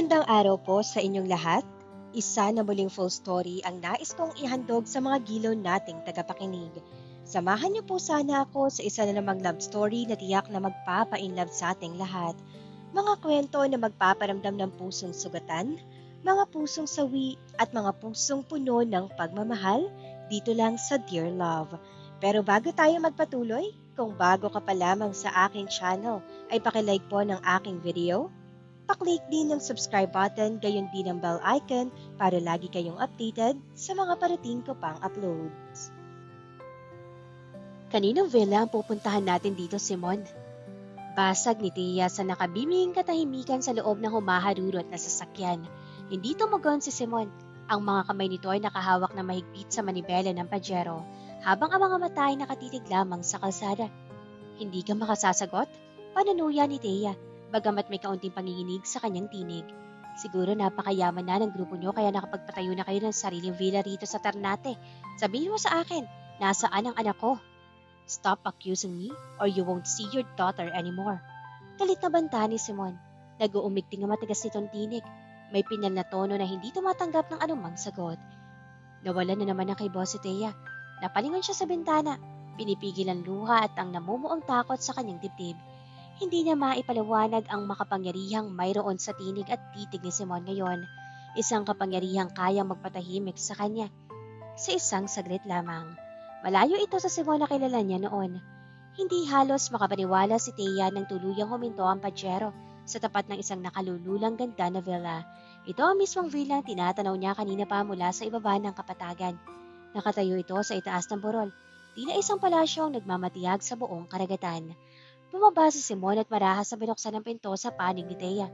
Magandang araw po sa inyong lahat. Isa na muling full story ang nais kong ihandog sa mga gilaw nating tagapakinig. Samahan niyo po sana ako sa isa na namang love story na tiyak na magpapa-inlove sa ating lahat. Mga kwento na magpaparamdam ng pusong sugatan, mga pusong sawi at mga pusong puno ng pagmamahal dito lang sa Dear Love. Pero bago tayo magpatuloy, kung bago ka pa lamang sa aking channel, ay pakilike po ng aking video. Paklik din ng subscribe button gayon din ang bell icon para lagi kayong updated sa mga parating ko pang uploads. Kaninong villa ang pupuntahan natin dito, Simon? Basag ni Tia sa nakabiming katahimikan sa loob ng humaharurot na sasakyan. Hindi tumugon si Simon. Ang mga kamay nito ay nakahawak na mahigpit sa manibela ng Pajero, habang ang mga mata ay nakatitig lamang sa kalsada. Hindi ka makasasagot? Pananuya ni Tia, bagamat may kaunting panginginig sa kanyang tinig. Siguro napakayaman na ng grupo nyo kaya nakapagpatayo na kayo ng sariling villa rito sa Ternate. Sabihin mo sa akin, nasaan ang anak ko? Stop accusing me or you won't see your daughter anymore. Galit na banta ni Simon. Nag-uumigting ang matigas nitong tinig. May pinal na tono na hindi tumatanggap ng anumang sagot. Nawala na naman na kay Boss si Tia. Napalingon siya sa bintana. Pinipigil ang luha at ang namumuong takot sa kanyang dibdib. Hindi niya maipaliwanag ang makapangyarihang mayroon sa tinig at titig ni Simon ngayon. Isang kapangyarihang kayang magpatahimik sa kanya. Sa isang saglit lamang. Malayo ito sa Simon na kilala niya noon. Hindi halos makapaniwala si Tia nang tuluyang huminto ang Pajero sa tapat ng isang nakalululang ganda na villa. Ito ang mismong villa ang tinatanaw niya kanina pa mula sa ibaba ng kapatagan. Nakatayo ito sa itaas ng burol. Di na isang palasyo ang nagmamatiyag sa buong karagatan. Bumaba si Simon at marahas na binuksan ang pinto sa panig ni Tia.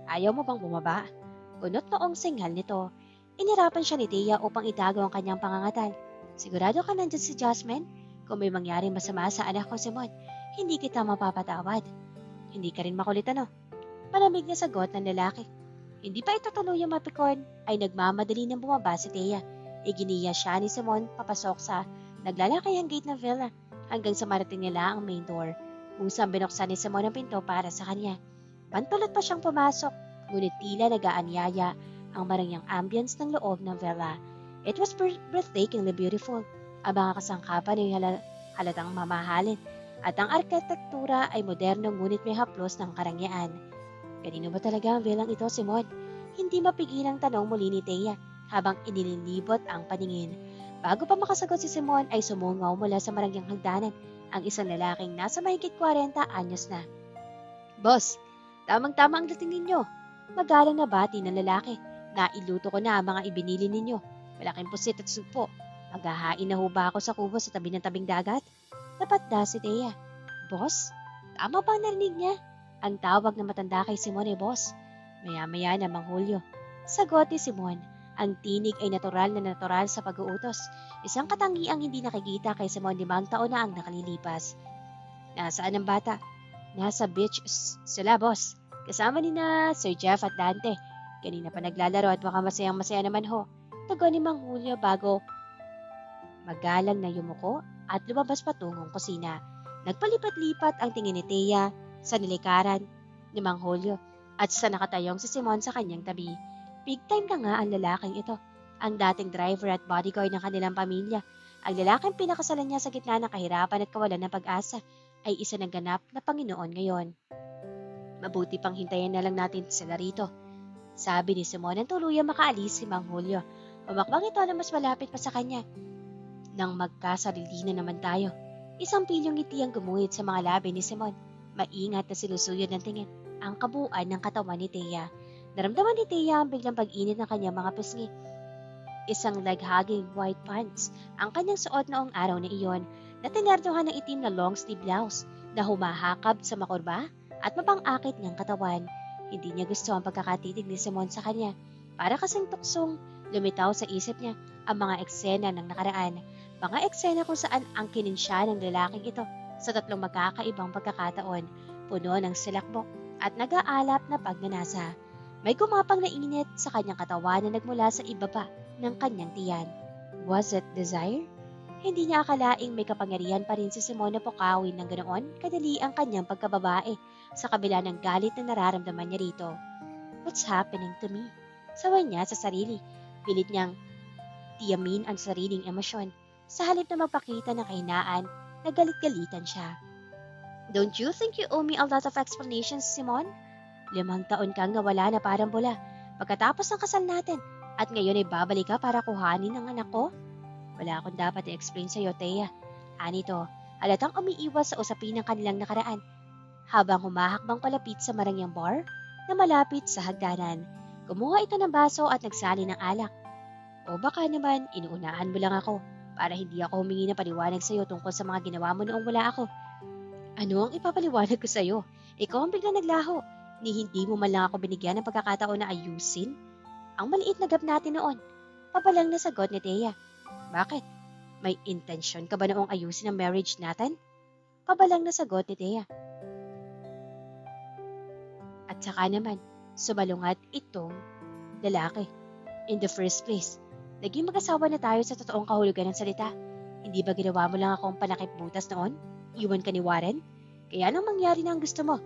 Ayaw mo bang bumaba? Kunot noong singhal nito. Inirapan siya ni Tia upang itago ang kanyang pangangatan. Sigurado ka nandyan si Jasmine? Kung may mangyaring masama sa anak ko, Simon, hindi kita mapapatawad. Hindi ka rin makulit ano? Palamig na sagot ng lalaki. Hindi pa ito tuluyang mapikon ay nagmamadali ng bumaba si Tia. Iginiya siya ni Simon papasok sa naglalakay ang gate ng villa hanggang sa marating nila ang main door. Usang binuksan ni Simon ang pinto para sa kanya. Pantulot pa siyang pumasok, ngunit tila nag-aanyaya ang marangyang ambience ng loob ng villa. It was breathtakingly beautiful. Ang mga kasangkapan ay halatang mamahalin at ang arkitektura ay moderno ngunit may haplos ng karangyaan. Kanino ba talaga ang villang ito, Simon? Hindi mapigilang tanong muli ni Tia habang inililibot ang paningin. Bago pa makasagot si Simon ay sumungaw mula sa marangyang hagdanan ang isang lalaking nasa mahigit 40 anyos na. Boss, tamang-tama ang dating ninyo. Magalang na bati ng lalaki. Nailuto ko na ang mga ibinili ninyo. Malaking pusit at sugpo. Maghahain na ho ba ako sa kubo sa tabi ng tabing dagat? Napatda si Tia. Boss, tama bang narinig niya? Ang tawag na matanda kay Simon ay boss. Maya-maya na Mang Julio. Sagot ni Simon. Ang tinig ay natural sa pag-uutos. Isang katangiang hindi nakikita kay Simon 5 taon na ang nakalilipas. Nasaan ang bata? Nasa beach sila, boss. Kasama ni na Sir Jeff at Dante. Kanina pa naglalaro at baka masayang-masaya naman ho. Tugon ni Mang Julio bago magalang na yumuko at lumabas patungong kusina. Nagpalipat-lipat ang tingin ni Tia sa nilikaran ni Mang Julio at sa nakatayong si Simon sa kanyang tabi. Big time na nga ang lalaking ito, ang dating driver at bodyguard ng kanilang pamilya. Ang lalaking pinakasalan niya sa gitna ng kahirapan at kawalan ng pag-asa ay isa ng ganap na Panginoon ngayon. Mabuti pang hintayin na lang natin sila rito, sabi ni Simon nang tuluyang makaalis si Mang Julio. Umakbang ito na mas malapit pa sa kanya. Nang magkasarili na naman tayo, isang pilyong ngiti ang gumuhit sa mga labi ni Simon. Maingat na sinusuyod ng tingin ang kabuuan ng katawan ni Tia. Naramdaman ni Tia ang biglang pag-init ng kanyang mga pisngi. Isang leg-hugging white pants ang kanyang suot noong araw na iyon na tinerdohan ng itim na long sleeve blouse na humahakab sa makurba at mapang-akit niyang katawan. Hindi niya gusto ang pagkakatitig ni Simon sa kanya. Para kasing tuksong lumitaw sa isip niya ang mga eksena ng nakaraan. Mga eksena kung saan ang kininsya ng lalaking ito sa 3 magkakaibang pagkakataon, puno ng silakbok at nag-aalap na pagnanasa. May gumapang na init sa kanyang katawan na nagmula sa ibaba ng kanyang tiyan. Was it desire? Hindi niya akalaing may kapangyarihan pa rin si Simon na pukawin ng ganoon kadali ang kanyang pagkababae sa kabila ng galit na nararamdaman niya rito. What's happening to me? Sawa niya sa sarili. Pilit niyang tiyamin ang sariling emosyon. Sa halip na magpakita ng kahinaan, nagalit-galitan siya. Don't you think you owe me a lot of explanations, Simon? 5 taon kang nawala na parang bula pagkatapos ng kasal natin at ngayon ay babalik ka para kuhanin ang anak ko? Wala akong dapat i-explain sa'yo, Thea. Anito, halatang umiiwas sa usapin ng kanilang nakaraan habang humahakbang palapit sa marangyang bar na malapit sa hagdanan. Kumuha ito ng baso at nagsali ng alak. O baka naman, inuunahan mo lang ako para hindi ako humingi ng paliwanag sa'yo tungkol sa mga ginawa mo noong wala ako. Ano ang ipapaliwanag ko sa'yo? Ikaw ang biglang naglaho. Ni hindi mo man lang ako binigyan ng pagkakataon na ayusin? Ang maliit na gap natin noon. Pabalang na sagot ni Thea. Bakit? May intensyon ka ba noong ayusin ang marriage natin? Pabalang na sagot ni Thea. At saka naman, sumalungat itong lalaki. In the first place, naging mag-asawa na tayo sa totoong kahulugan ng salita. Hindi ba ginawa mo lang akong panakip butas noon? Iwan ka ni Warren? Kaya nang mangyari na ang gusto mo,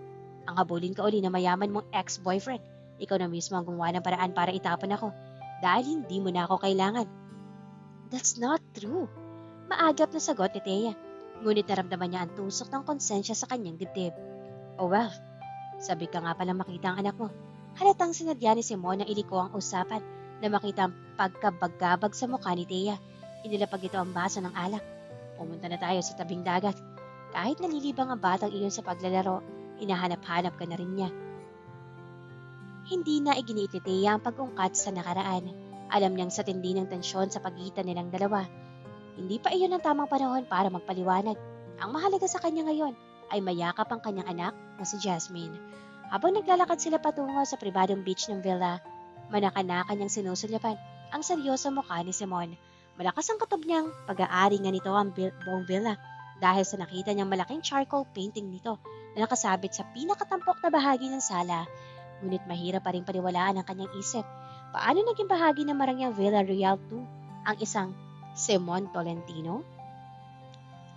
ang habulin ka uli na mayaman mong ex-boyfriend. Ikaw na mismo ang gumawa ng paraan para itapon ako dahil hindi mo na ako kailangan. That's not true. Maagap na sagot ni Thea. Ngunit naramdaman niya ang tusok ng konsensya sa kanyang dibdib. Oh well, sabi ka nga pala makita ang anak mo. Halatang sinadya ni Simon na iliko ang usapan na makita ang pagkabagabag sa mukha ni Thea. Inilapag ito ang baso ng alak. Pumunta na tayo sa tabing dagat. Kahit nalilibang ang batang iyon sa paglalaro, hinahanap-hanap ka na rin niya. Hindi na iginiit ni Thea ang pag-ungkat sa nakaraan. Alam niyang sa tindi ng tensyon sa pagitan nilang dalawa. Hindi pa iyon ang tamang panahon para magpaliwanag. Ang mahalaga sa kanya ngayon ay mayakap ang kanyang anak na si Jasmine. Habang naglalakad sila patungo sa pribadong beach ng villa, manaka-naka niyang sinusulyapan ang seryosong mukha ni Simon. Malakas ang katob niyang pag-aari nga nito ang buong villa dahil sa nakita niyang malaking charcoal painting nito na nakasabit sa pinakatampok na bahagi ng sala. Ngunit mahirap pa rin paniwalaan ang kanyang isip. Paano naging bahagi ng marangyang Villa Real 2 ang isang Simon Tolentino?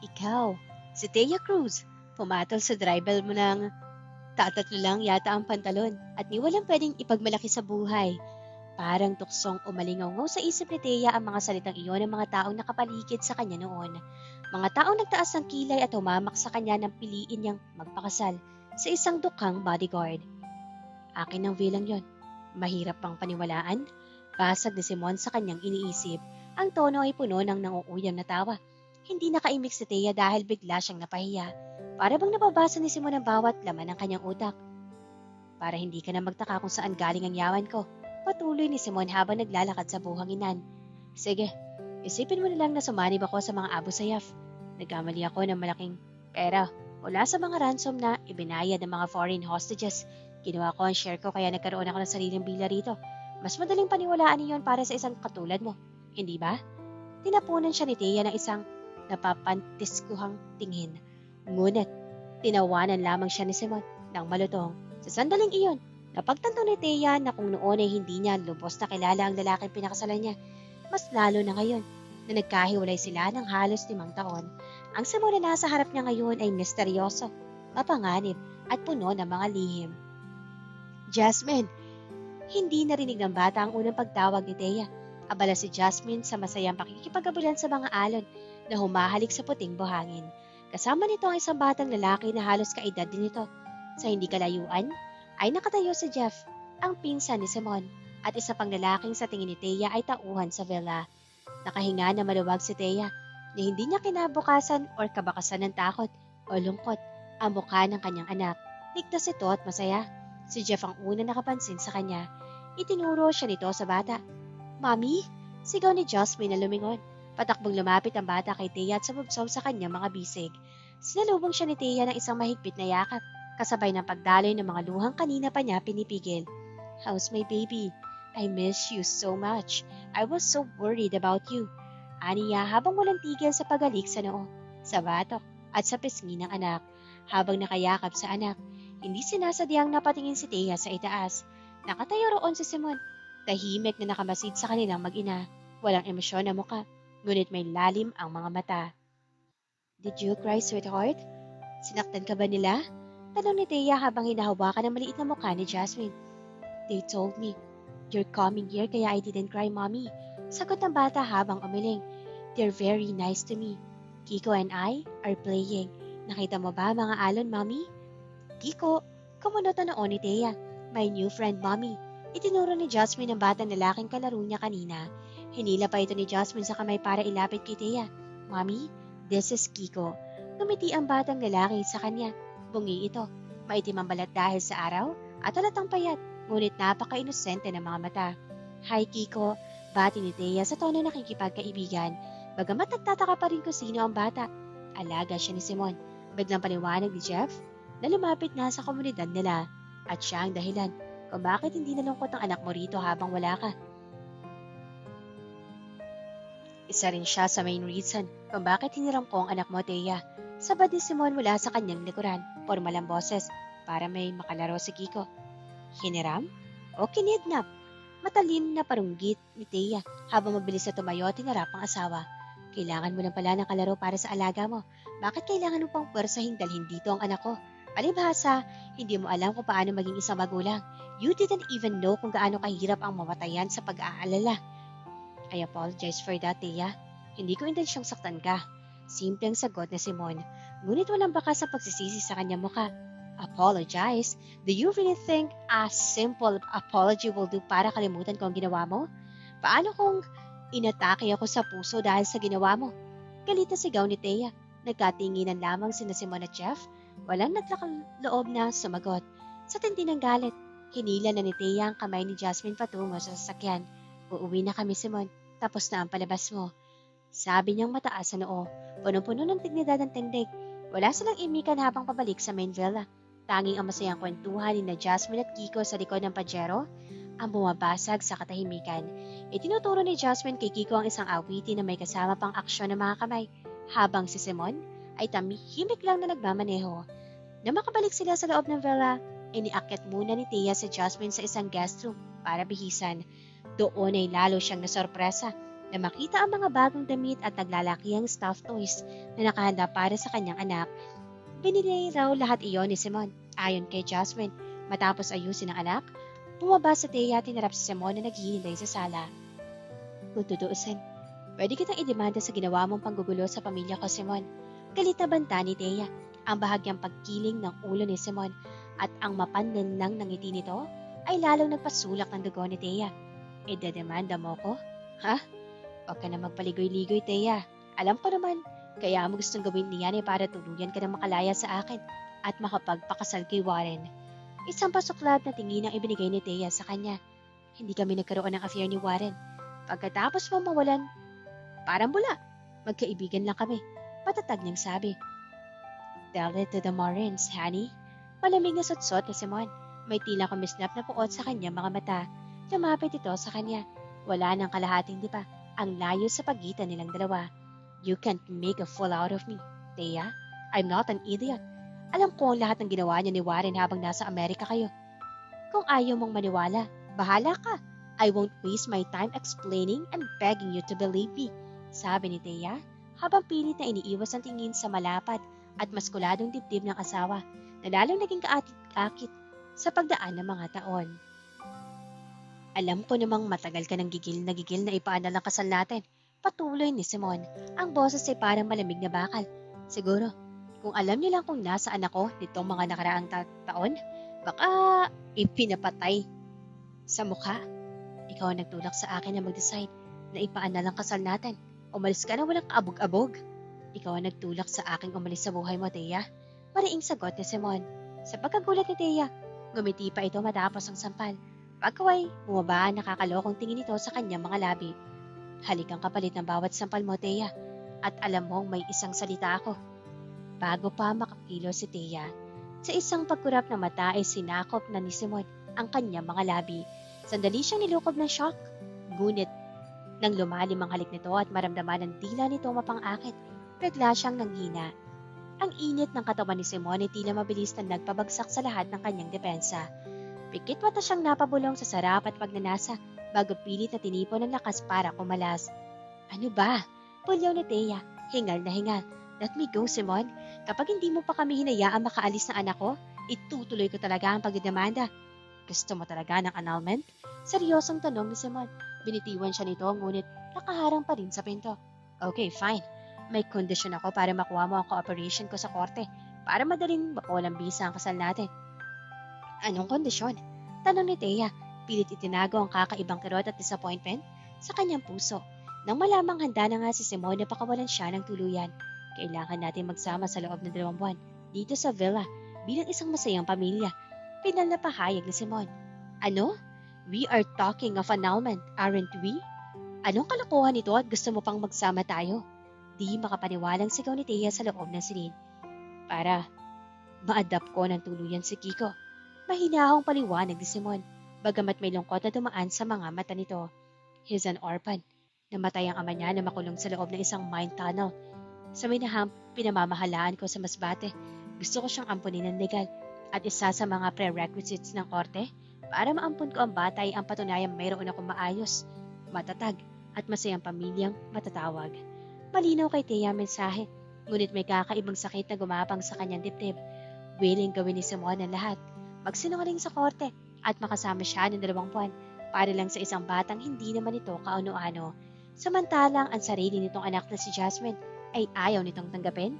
Ikaw, si Thea Cruz, pumatol sa dribble mo ng tatatlo lang yata ang pantalon at ni walang pwedeng ipagmalaki sa buhay. Parang tuksong umalingaw sa isip ni Thea ang mga salitang iyon ng mga taong nakapaligid sa kanya noon. Mga taong nagtaas ng kilay at humamak sa kanya nang piliin niyang magpakasal sa isang dukhang bodyguard. Akin ang vilang yon. Mahirap pang paniwalaan. Basag ni Simon sa kanyang iniisip. Ang tono ay puno ng nanguuyam na tawa. Hindi nakaimik si Thea dahil bigla siyang napahiya. Para bang nababasa ni Simon ang bawat laman ng kanyang utak. Para hindi ka na magtaka kung saan galing ang yawan ko. Patuloy ni Simon habang naglalakad sa buhanginan. Sige, isipin mo na lang na sumanib ako sa mga Abu Sayyaf. Nagkamali ako ng malaking pera mula sa mga ransom na ibinayad ng mga foreign hostages. Ginawa ko ang share ko kaya nagkaroon ako ng sariling bila rito. Mas madaling paniwalaan niyon para sa isang katulad mo. Hindi ba? Tinapunan siya ni Thea ng isang napapantiskuhang tingin. Ngunit, tinawanan lamang siya ni Simon ng malutong. Sa sandaling iyon, napagtanto ni Thea na kung noon ay hindi niya lubos na kilala ang lalaking pinakasalan niya. Mas lalo na ngayon na nagkahiwalay sila ng halos 5 taon. Ang Simon na nasa harap niya ngayon ay misteryoso, mapanganib at puno ng mga lihim. Jasmine! Hindi narinig ng bata ang unang pagtawag ni Thea. Abala si Jasmine sa masayang pakikipagabulan sa mga alon na humahalik sa puting buhangin. Kasama nito ang isang batang lalaki na halos kaedad din nito. Sa hindi kalayuan, ay nakatayo si Jeff, ang pinsan ni Simon, at isa pang lalaking sa tingin ni Thea ay tauhan sa villa. Nakahinga na maluwag si Thea na hindi niya kinabukasan o kabakasan ng takot o lungkot ang mukha ng kanyang anak. Ligtas ito at masaya. Si Jeff ang una nakapansin sa kanya. Itinuro siya nito sa bata. Mami? Sigaw ni Jasmine na lumingon. Patakbong lumapit ang bata kay Thea at sumubsob sa kanyang mga bisig. Sinalubong siya ni Thea ng isang mahigpit na yakap, kasabay ng pagdaloy ng mga luhang kanina pa niya pinipigil. How's my baby? I miss you so much. I was so worried about you. Aniya habang walang tigil sa pagalik sa noo, sa batok at sa pisngi ng anak. Habang nakayakap sa anak, hindi sinasadyang napatingin si Thea sa itaas. Nakatayo roon si Simon, tahimik na nakamasid sa kanilang mag-ina. Walang emosyon na muka, ngunit may lalim ang mga mata. Did you cry, sweetheart? Sinaktan ka ba nila? Tanong ni Thea habang hinahawakan ang maliit na mukha ni Jasmine. They told me, "You're coming here kaya I didn't cry, Mommy." Sagot ng bata habang umiling. "They're very nice to me. Kiko and I are playing. Nakita mo ba mga alon, Mommy?" "Kiko, kumunot na noon ni Thea. My new friend, Mommy." Itinuro ni Jasmine ang batang lalaking kalaro niya kanina. Hinila pa ito ni Jasmine sa kamay para ilapit kay Thea. "Mommy, this is Kiko." Ngumiti ang batang lalaki sa kanya. Bungi ito. Maitim ang balat dahil sa araw at halatang payat, ngunit napaka-inosente ng mga mata. "Hi, Kiko." Bati ni Thea sa tono ng nakikipagkaibigan. Bagamat nagtataka pa rin kung sino ang bata. Alaga siya ni Simon. Biglang paliwanag ni Jeff na lumapit na sa komunidad nila at siya ang dahilan kung bakit hindi nalungkot ang anak mo rito habang wala ka. Isa rin siya sa main reason kung bakit hiniram ko ang anak mo, Thea. Sabad ni Simon mula sa kanyang likuran, formal ang boses, para may makalaro si Kiko. Hiniram? O kinidnap? Matalim na parunggit ni Thea habang mabilis na tumayo at hinarap ang asawa. Kailangan mo lang pala ng kalaro para sa alaga mo. Bakit kailangan mo pang pwersahing dalhin dito ang anak ko? Palibhasa, hindi mo alam kung paano maging isang magulang. You didn't even know kung gaano kahirap ang mamatayan sa pag-aalala. I apologize for that, Thea. Hindi ko intensyong saktan ka. Simpleng sagot ni Simon, ngunit walang bakas sa pagsisisi sa kanyang muka. Apologize? Do you really think a simple apology will do para kalimutan ko ang ginawa mo? Paano kung inatake ako sa puso dahil sa ginawa mo? Galit na sigaw ni Thea. Nagkatinginan lamang sina Simon at Jeff. Walang naglakang loob na sumagot. Sa tindi ng galit, hinila na ni Thea ang kamay ni Jasmine patungo sa sasakyan. "Uuwi na kami, Simon. Tapos na ang palabas mo." Sabi niyang mataas sa noo. Punong-puno ng dignidad ang tindig. Wala silang imikan habang pabalik sa main villa. Tanging ang masayang kwentuhan ni na Jasmine at Kiko sa likod ng Pajero ang bumabasag sa katahimikan. Itinuturo ni Jasmine kay Kiko ang isang awiti na may kasama pang aksyon ng mga kamay, habang si Simon ay tamihimik lang na nagmamaneho. Nang makabalik sila sa loob ng villa, iniakyat muna ni Thea si Jasmine sa isang guest room para bihisan. Doon ay lalo siyang nasorpresa na makita ang mga bagong damit at naglalakihang stuffed toys na nakahanda para sa kanyang anak. Binili raw lahat iyon ni Simon. Ayon kay Jasmine, matapos ayusin ang anak, bumaba sa Thea at tinarap si Simon na naghihintay sa sala. "Kung tutuusin, pwede kitang idemanda sa ginawa mong panggugulo sa pamilya ko, Simon." Galit na banta ni Thea. Ang bahagyang pagkiling ng ulo ni Simon at ang mapanlinlang ng ngiti nito ay lalong nagpasulak ng dugo ni Thea. "Idedemanda mo ko? Ha? Huwag ka na magpaligoy-ligoy, Thea. Alam ko naman, kaya mo gustong gawin niyan ay para tuluyan ka na makalaya sa akin at makapagpakasal kay Warren." Isang pasuklab na tingin ang ibinigay ni Thea sa kanya. "Hindi kami nagkaroon ng affair ni Warren. Pagkatapos mo mawalan, parang bula. Magkaibigan lang kami." Patatag niyang sabi. "Tell it to the Marins, honey." Malamig na sutsot ni Simon. May tila kumislap na puot sa kanyang mga mata. Lumapit ito sa kanya. Wala nang kalahating di ba? Ang layo sa pagitan nilang dalawa. "You can't make a fool out of me, Thea. I'm not an idiot. Alam ko ang lahat ng ginawa niya ni Warren habang nasa Amerika kayo. Kung ayaw mong maniwala, bahala ka. I won't waste my time explaining and begging you to believe me," sabi ni Thea habang pilit na iniiwas ang tingin sa malapad at maskuladong dibdib ng asawa na lalong naging kaakit-akit sa pagdaan ng mga taon. "Alam ko namang matagal ka nang gigil na ipaanal ang kasal natin." Patuloy ni Simon. Ang boses ay parang malamig na bakal. "Siguro, kung alam niyo lang kung nasaan ako nitong mga nakaraang taon, baka ipinapatay sa mukha. Ikaw ang nagtulak sa akin na mag-decide na ipaanal ang kasal natin. Umalis ka na walang kaabog-abog. Ikaw ang nagtulak sa aking umalis sa buhay mo, Thea." Mariing sagot ni Simon. Sa pagkagulat ni Thea, ngumiti pa ito matapos ang sampal. Pagkaway, bumaba ang nakakalokong tingin nito sa kanyang mga labi. "Halikang kapalit ng bawat sampal mo, Thea. At alam mong may isang salita ako." Bago pa makakilo si Thea, sa isang pagkurap na mata ay sinakop na ni Simon ang kanyang mga labi. Sandali siyang nilukob ng shock. Ngunit, nang lumalim ang halik nito at maramdaman ang dila nito mapang-akit, bigla siyang nanghina. Ang init ng katawan ni Simon ay tila mabilis na nagpabagsak sa lahat ng kanyang depensa. Pikit mata siyang napabulong sa sarap at pagnanasa bago pilit na tinipon ng lakas para kumalas. "Ano ba?" Pulyaw ni Thea, hingal na hingal. "Let me go, Simon. Kapag hindi mo pa kami hinayaan makaalis ng anak ko, itutuloy ko talaga ang pagdedemanda." Gusto mo talaga ng annulment? Seryosong tanong ni Simon. Binitiwan siya nito ngunit nakaharang pa rin sa pinto. Okay, fine. May kondisyon ako para makuha mo ang cooperation ko sa korte para madaling makulang bisa ang kasal natin. Anong kondisyon? Tanong ni Thea. Pilit itinago ang kakaibang kirot at disappointment sa kanyang puso. Nang malamang handa na nga si Simon na pakawalan siya ng tuluyan, kailangan natin magsama sa loob ng 2 buwan dito sa villa bilang isang masayang pamilya. Pinal na pahayag ni Simon. Ano? We are talking of annulment, aren't we? Anong kalokohan ito at gusto mo pang magsama tayo? Di makapaniwalang sigaw ni Thea sa loob ng silid. Para ma-adapt ko ng tuluyan si Kiko. Mahinahong paliwanag ni Simon, bagamat may lungkot na dumaan sa mga mata nito. He's an orphan. Namatay ang ama niya na makulong sa loob ng isang mine tunnel. Sa minahang pinamamahalaan ko sa Masbate, gusto ko siyang ampunin ng legal at isa sa mga prerequisites ng korte para maampun ko ang bata ay ang patunayang mayroon akong maayos, matatag at masayang pamilyang matatawag. Malinaw kay Thea ang mensahe, ngunit may kakaibang sakit na gumapang sa kanyang dibdib. Willing gawin ni Simon ang lahat, magsinungaling sa korte at makasama siya ng 2 buwan para lang sa isang batang hindi naman ito kaano-ano. Samantalang ang sarili nitong anak na si Jasmine ay ayaw nitong tanggapin.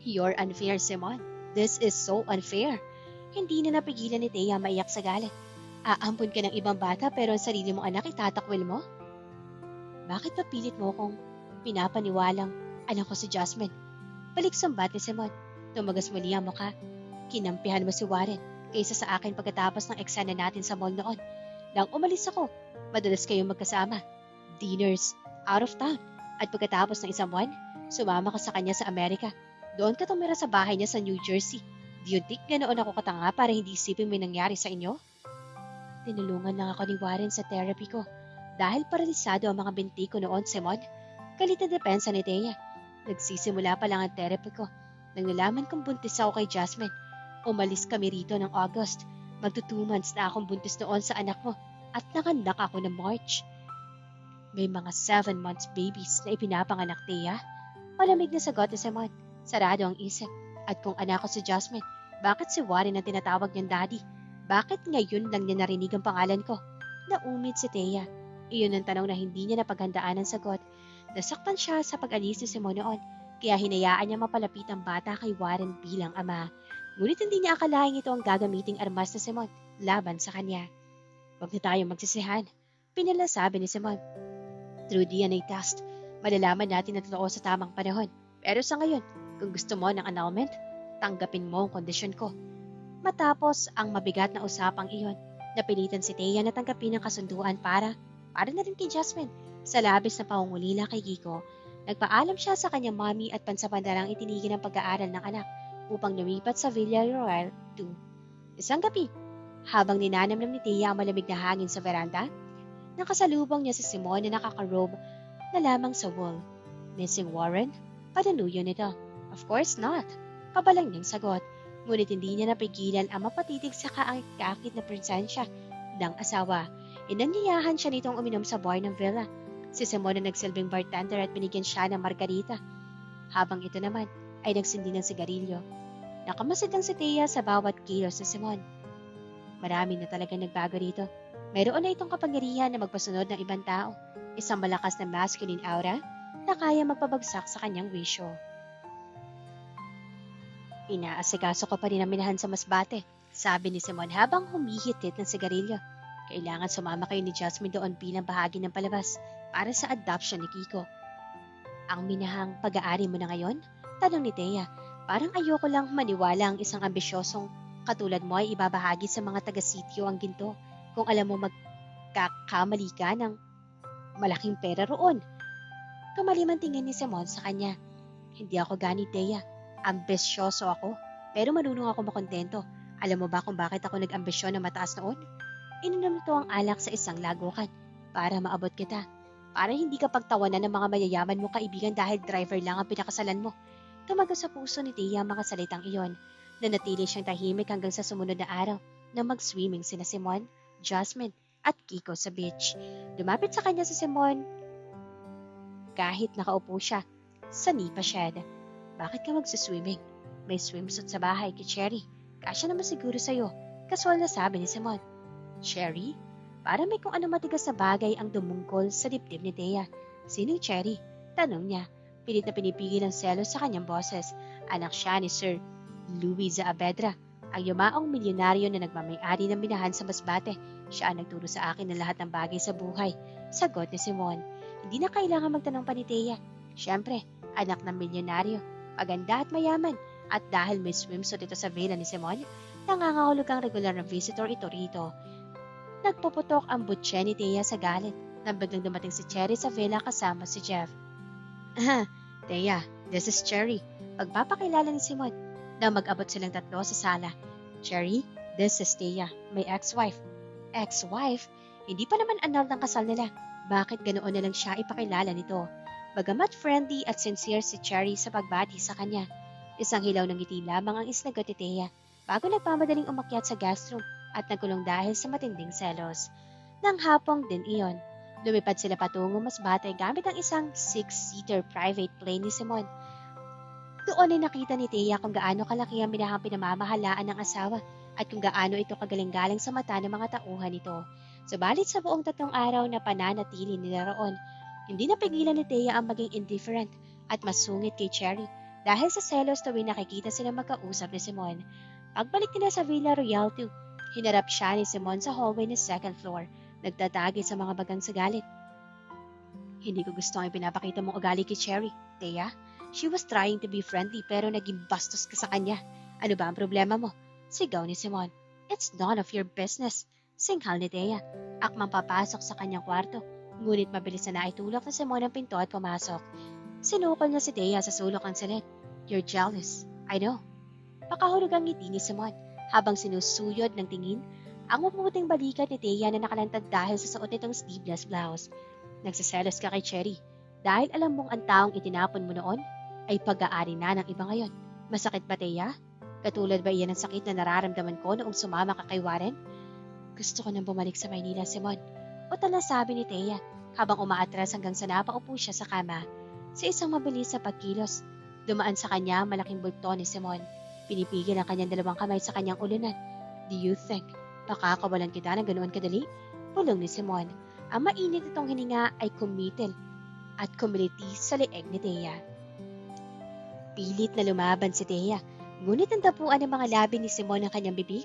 You're unfair, Simon. This is so unfair. Hindi na napigilan ni Thea maiyak sa galit. Aampun ka ng ibang bata pero ang sarili mong anak itatakwil mo? Bakit papilit mo kung pinapaniwalang anak ko si Jasmine? Balik sambat ni Simon. Tumagas muli ang mukha. Kinampihan mo si Warren kaysa sa akin pagkatapos ng eksena natin sa mall noon. Nang umalis ako, madalas kayong magkasama. Dinners, out of town. At pagkatapos ng 1 buwan, sumama ka sa kanya sa Amerika. Doon ka tumira sa bahay niya sa New Jersey. Do you think na noon ako katanga para hindi isipin may nangyari sa inyo? Tinulungan lang ako ni Warren sa therapy ko. Dahil paralisado ang mga binti ko noon, Simon. Galit na depensa ni Thea. Nagsisimula pa lang ang therapy ko. Nang nalaman kong buntis ako kay Jasmine. Umalis kami rito ng August. Magto 2 months na akong buntis noon sa anak mo. At nanganak ako ng March. May mga 7 months babies na ipinapanganak, Thea. Malamig na sagot ni Simon. Sarado ang isip. At kung anak ko si Jasmine, bakit si Warren ang tinatawag niyang daddy? Bakit ngayon lang niya narinig ang pangalan ko? Naumid si Thea. Iyon ang tanong na hindi niya napaghandaan ng sagot. Nasaktan siya sa pag-alis ni Simon noon, kaya hinayaan niya mapalapit ang bata kay Warren bilang ama. Ngunit hindi niya akalaing ito ang gagamiting armas ni Simon laban sa kanya. Huwag na tayong magsisihan, pinalasabi ni Simon. Through DNA test, malalaman natin ang totoo sa tamang panahon. Pero sa ngayon, kung gusto mo ng annulment, tanggapin mo ang kondisyon ko. Matapos ang mabigat na usapang iyon, napilitan si Thea na tanggapin ang kasunduan para na rin kay Jasmine. Sa labis na pangungulila kay Kiko, nagpaalam siya sa kanyang mommy at pansamantalang itinigil ang pag-aaral ng anak upang lumipat sa Villarreal 2. Isang gabi, habang ninanamnam ni Thea ang malamig na hangin sa veranda, nakasalubong niya si Simon na nakakarobe na lamang sa wall. Missing Warren? Padanuyo nito. Of course not. Pabalang niyang sagot. Ngunit hindi niya napigilan ang mapatitig sa kaakit na presensya ng asawa. Inanyayahan siya nitong uminom sa bar ng villa. Si Simon na nagsilbing bartender at binigyan siya ng margarita. Habang ito naman ay nagsindi ng sigarilyo. Nakamasid ang si Thea sa bawat kilos ni Simon. Marami na talaga nagbago rito. Mayroon na itong kapangyarihan na magpasunod ng ibang tao. Isang malakas na masculine aura na kaya magpabagsak sa kanyang wisyo. Inaasikaso ko pa rin ang minahan sa Masbate, sabi ni Simon habang humihitit ng sigarilyo. Kailangan sumama kayo ni Jasmine doon bilang bahagi ng palabas para sa adoption ni Kiko. Ang minahang pag-aari mo na ngayon? Tanong ni Thea. Parang ayoko lang maniwala ang isang ambisyosong katulad mo ay ibabahagi sa mga taga-sityo ang ginto kung alam mo magkakamali ka ng malaking pera roon. Tumalim ang tingin ni Simon sa kanya. Hindi ako ganit, Thea. Ambisyoso ako, pero marunong ako makontento. Alam mo ba kung bakit ako nag-ambisyon na mataas noon? Ininom nito ang alak sa isang lagukan para maabot kita. Para hindi ka pagtawanan ng mga mayayaman mo kaibigan dahil driver lang ang pinakasalan mo. Tumago sa puso ni Thea ang mga salitang iyon. Nanatili siyang tahimik hanggang sa sumunod na araw na mag-swimming sina Simon, Jasmine at Kiko sa beach. Lumapit sa kanya si Simon kahit nakaupo siya sa nipa shed. Bakit ka magsiswimming? May swimsuit sa bahay kay Cherry. Kasya naman siguro sa'yo. Kaswal na sabi ni Simon. Cherry? Para may kung ano matigas na bagay ang dumungkol sa dibdib ni Thea. Sinong Cherry? Tanong niya. Pilit na pinipigil ang selos sa kanyang boses. Anak siya ni Sir Luis Saavedra, ang yumaong milyonaryo na nagmamay-ari ng minahan sa Masbate. Siya ang nagturo sa akin ng lahat ng bagay sa buhay. Sagot ni Simon. Hindi na kailangan magtanong pa ni Thea. Siyempre, anak ng milyonaryo, paganda at mayaman. At dahil may swimsuit ito sa villa ni Simon, nangangahulog ang regular na visitor ito rito. Nagpuputok ang butche ni Thea sa galit nang biglang dumating si Cherry sa villa kasama si Jeff. Thea, this is Cherry. Pagpapakilala ni Simon na mag-abot silang tatlo sa sala. Cherry, this is Thea, my ex-wife. Ex-wife? Hindi pa naman annul ng kasal nila. Bakit ganoon na lang siya ipakilala nito? Bagamat friendly at sincere si Cherry sa pagbati sa kanya, isang hilaw ng ngiti lamang ang isnagot ni Thea bago nagpamadaling umakyat sa guest room at nagkulong dahil sa matinding selos. Nang hapong din iyon, lumipad sila patungo Masbate gamit ang isang 6-seater private plane ni Simon. Doon ay nakita ni Thea kung gaano kalaki ang minahang pinamamahalaan ng asawa at kung gaano ito kagaling-galing sa mata ng mga tauhan nito. Subalit sa buong 3 araw na pananatili nila roon, hindi napigilan ni Thea ang maging indifferent at masungit kay Cherry dahil sa selos tuwing nakikita sila magkausap ni Simon. Pagbalik nila sa Villa Royal 2, hinarap siya ni Simon sa hallway ng 2nd floor, nagtatagi sa mga bagang sa galit. Hindi ko gusto ang ipinapakita mong ugali kay Cherry, Thea. She was trying to be friendly pero naging bastos ka sa kanya. Ano ba ang problema mo? Sigaw ni Simon. It's none of your business. Singhal ni Thea. Akmang papasok sa kanyang kwarto. Ngunit mabilis na naitulak ni Simon ang pinto at pumasok. Sinukol niya si Thea sa sulok ng silid. You're jealous. I know. Pakahulog ang ngiti ni Simon habang sinusuyod ng tingin ang maputing balikat ni Thea na nakalantad dahil sa suot nitong sleeveless blouse. Nagsiselos ka kay Cherry dahil alam mong ang taong itinapon mo noon ay pag-aari na ng iba ngayon. Masakit ba, Thea? Katulad ba iyan ang sakit na nararamdaman ko noong sumama ka kay Warren? Gusto ko nang bumalik sa Maynila, Simon. Utal na sabi ni Thea habang umaatras hanggang sa napaupo siya sa kama. Sa isang mabilis sa pagkilos, dumaan sa kanya ang malaking bulto ni Simon. Pinipigil ang kanyang 2 kamay sa kanyang ulunan. Do you think pakakawalan kita ng ganoon kadali? Pulong ni Simon. Ang mainit itong hininga ay kumitil at kumiliti sa leeg ni Thea. Pilit na lumaban si Thea, ngunit ang tapuan ng mga labi ni Simon ang kanyang bibig.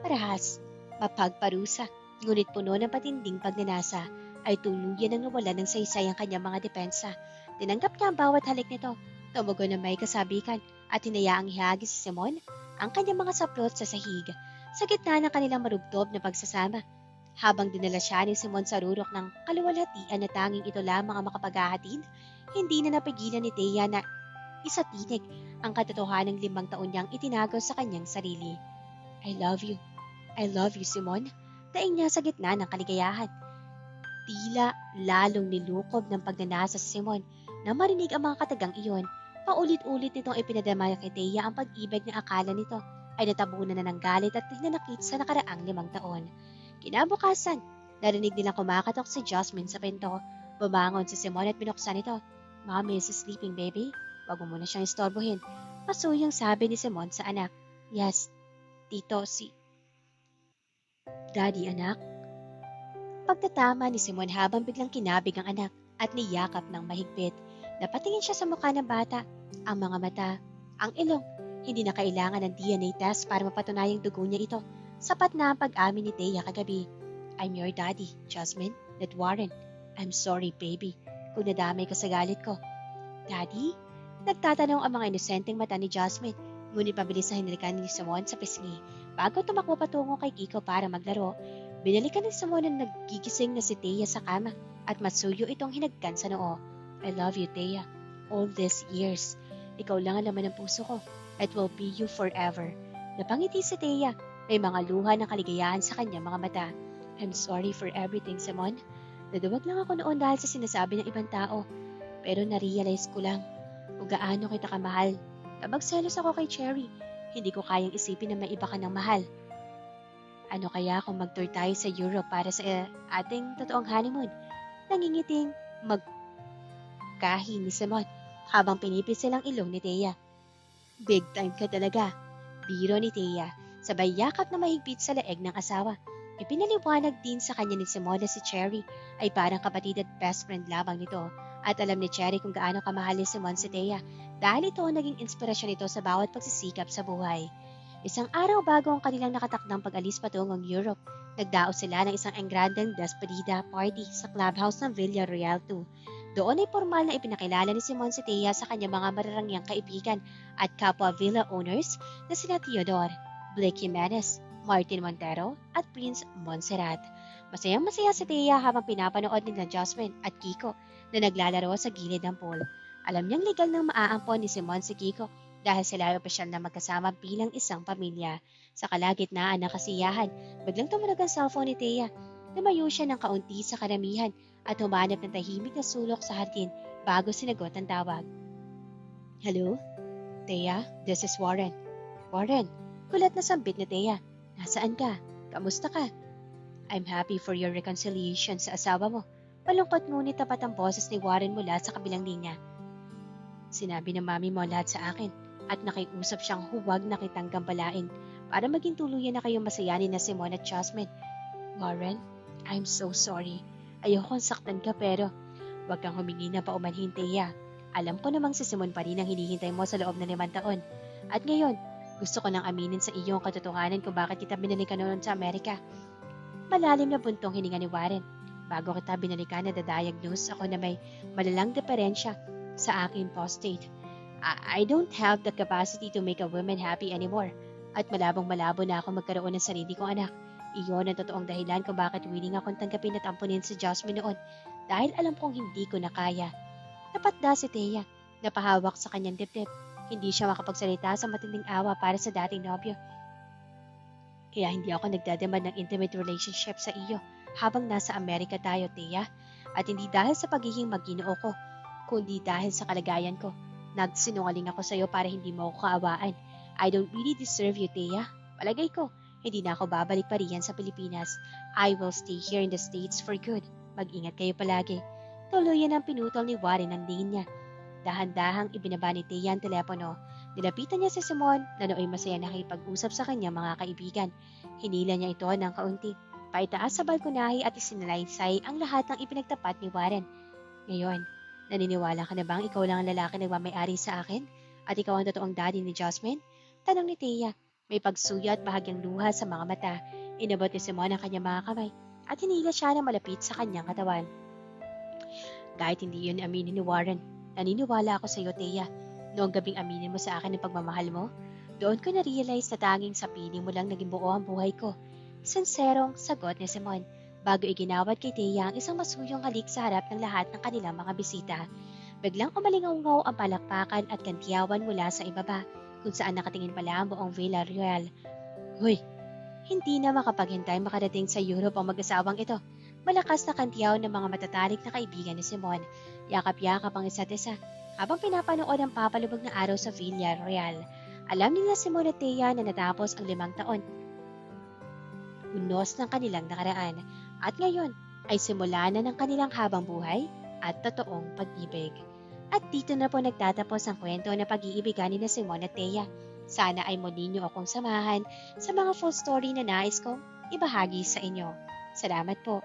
Parahas, mapagparusa, ngunit puno ng patinding pagnanasa, ay tuluyan ang nawalan ng saysay ang kanyang mga depensa. Tinanggap niya ang bawat halik nito, tumugon na may kasabikan at hinayaang ihagi si Simon ang kanyang mga saplot sa sahig sa gitna ng kanilang marubdob na pagsasama. Habang dinala siya ni Simon sa rurok ng kaluwalhatian na tanging ito lamang ang makapaghahatid, hindi na napigilan ni Thea na isatinig ang katotohanan ng 5 taon niyang itinago sa kanyang sarili. I love you, Simon. Daing niya sa gitna ng kaligayahan. Tila lalong nilukob ng pagnanasa si Simon na marinig ang mga katagang iyon. Paulit-ulit nitong ipinadama kay Thea ang pag-ibig na akala nito ay natabunan na ng galit at hinanakit sa nakaraang 5 taon. Kinabukasan, narinig nilang kumakatok si Jasmine sa pinto. Bumangon si Simon at binuksan ito. Mommy is sleeping, baby. Wag mo muna siyang istorbohin. Masuyang sabi ni Simon sa anak. Yes, tito, si Daddy, anak. Pagtatama ni Simon habang biglang kinabig ang anak at niyakap ng mahigpit. Napatingin siya sa mukha ng bata, ang mga mata, ang ilong. Hindi na kailangan ng DNA test para mapatunayang dugo niya ito. Sapat na ang pag-amin ni Thea kagabi. I'm your daddy, Jasmine, not Warren. I'm sorry, baby, kung nadamay ka sa galit ko. Daddy? Nagtatanong ang mga inosenteng mata ni Jasmine, ngunit pabilis na hinalikan ni Simon sa pisngi. Bago tumakbo patungo kay Kiko para maglaro, binalikan ni Simon na nagigising na si Thea sa kama at masuyo itong hinagkan sa noo. I love you, Thea. All these years. Ikaw lang ang laman ng puso ko. It will be you forever. Napangiti si Thea. May mga luha ng kaligayahan sa kanyang mga mata. I'm sorry for everything, Simon. Naduwag lang ako noon dahil sa sinasabi ng ibang tao. Pero na-realize ko lang kung gaano kita kamahal. Kapag selos ako kay Cherry, hindi ko kayang isipin na may iba ka ng mahal. Ano kaya kung mag-tour tayo sa Europe para sa ating totoong honeymoon? Nangingiting magkahi ni Simon habang pinipisil ang ilong ni Thea. Big time ka talaga. Biro ni Thea. sabay yakap na mahigpit sa leeg ng asawa. Ipinaliwanag din sa kanya ni Simon na si Cherry ay parang kapatid at best friend lamang nito at alam ni Cherry kung gaano kamahal ni Simon si Thea dahil ito naging inspirasyon nito sa bawat pagsisikap sa buhay. Isang araw bago ang kanilang nakatakdang pag-alis patungong Europe, nagdaos sila ng isang engrandeng despedida party sa clubhouse ng Villarreal 2. Doon ay formal na ipinakilala ni Simon si Thea sa kanyang mga mararangyang kaibigan at kapwa villa owners na sina Theodore, Blake Jimenez, Martin Montero at Prince Montserrat. Masayang-masaya si Thea habang pinapanood nila Jasmine at Kiko na naglalaro sa gilid ng pool. Alam niyang legal nang maaampon ni Simon si Kiko dahil sila ay opisyal na magkasama bilang isang pamilya. Sa kalagitnaan ng kasiyahan, biglang tumunog ang cellphone ni Thea. Lumayo siya ng kaunti sa karamihan at humanap ng tahimik na sulok sa hardin bago sinagot ang tawag. Hello? Thea, this is Warren. Warren, kulat na sambit ni Thea. Nasaan ka? Kamusta ka? I'm happy for your reconciliation sa asawa mo. Malungkot ngunit tapat ang boses ni Warren mula sa kabilang linya. Sinabi ng mami mo lahat sa akin at nakiusap siyang huwag na kitang gambalain para maging tuluyan na kayong masayanin na Simon at Jasmine. Warren, I'm so sorry. Ayokong saktan ka pero huwag kang humingi na paumanhin, Thea. Alam ko namang si Simon pa rin ang hinihintay mo sa loob ng 5 taon. At ngayon, gusto ko nang aminin sa iyo ang katotohanan kung bakit kita binalikan noon sa Amerika. Malalim na buntong hininga ni Warren. Bago kita binalikan na da-diagnose ako na may malalang diferensya sa aking prostate. I don't have the capacity to make a woman happy anymore. At malabong-malabo na ako magkaroon ng sarili kong anak. Iyon ang totoong dahilan kung bakit willing akong tanggapin at ampunin si Jasmine noon dahil alam kong hindi ko na kaya. Napatda si Thea, napahawak sa kanyang dibdib. Hindi siya makapagsalita sa matinding awa para sa dating nobyo. Kaya hindi ako nagdademand ng intimate relationship sa iyo habang nasa Amerika tayo, Thea. At hindi dahil sa pagiging mag-Ginoo ko, kundi dahil sa kalagayan ko. Nagsinungaling ako sa iyo para hindi mo ako kaawaan. I don't really deserve you, Thea. Palagay ko, hindi na ako babalik pa riyan sa Pilipinas. I will stay here in the States for good. Mag-ingat kayo palagi. Tuluyan ang pinutol ni Warren ang tingin niya. Dahan-dahang ibinaba ni Thea ang telepono. Nilapitan niya si Simon na nooy masaya nakipag-usap sa kanyang mga kaibigan. Hinila niya ito ng kaunti. Paitaas sa balkonahe at isinalaysay ang lahat ng ipinagtapat ni Warren. Ngayon, naniniwala ka na bang ikaw lang ang lalaki na nagmamay-ari sa akin? At ikaw ang totoong daddy ni Jasmine? Tanong ni Thea. May pagsuya at bahagyang luha sa mga mata. Inabot ni Simon ang kanyang mga kamay at hinila siya na malapit sa kanyang katawan. Kahit hindi yun aminin ni Warren, naniniwala ako sa iyo, Thea. Noong gabing aminin mo sa akin ang pagmamahal mo, doon ko na-realize na tanging sa piling mo lang naging buo ang buhay ko. Sinserong sagot ni Simon bago iginawad kay Thea ang isang masuyong halik sa harap ng lahat ng kanilang mga bisita. Biglang umalingaw-ngaw ang palakpakan at kantiyawan mula sa ibaba kung saan nakatingin pala ang buong Villarreal. Hoy! Hindi na makapaghintay makarating sa Europe ang mag-asawang ito. Malakas na kantiyaw ng mga matatalik na kaibigan ni Simon. Yakap-yakap ang isa't isa habang pinapanood ang papalubog na araw sa Villarreal. Alam nila Simon at Thea na natapos ang 5 taon. Unos ng kanilang nakaraan at ngayon ay simula na ng kanilang habang buhay at totoong pag-ibig. At dito na po nagtatapos ang kwento na pag-iibigan ni Simon at Thea. Sana ay muli niyo akong samahan sa mga full story na nais kong ibahagi sa inyo. Salamat po.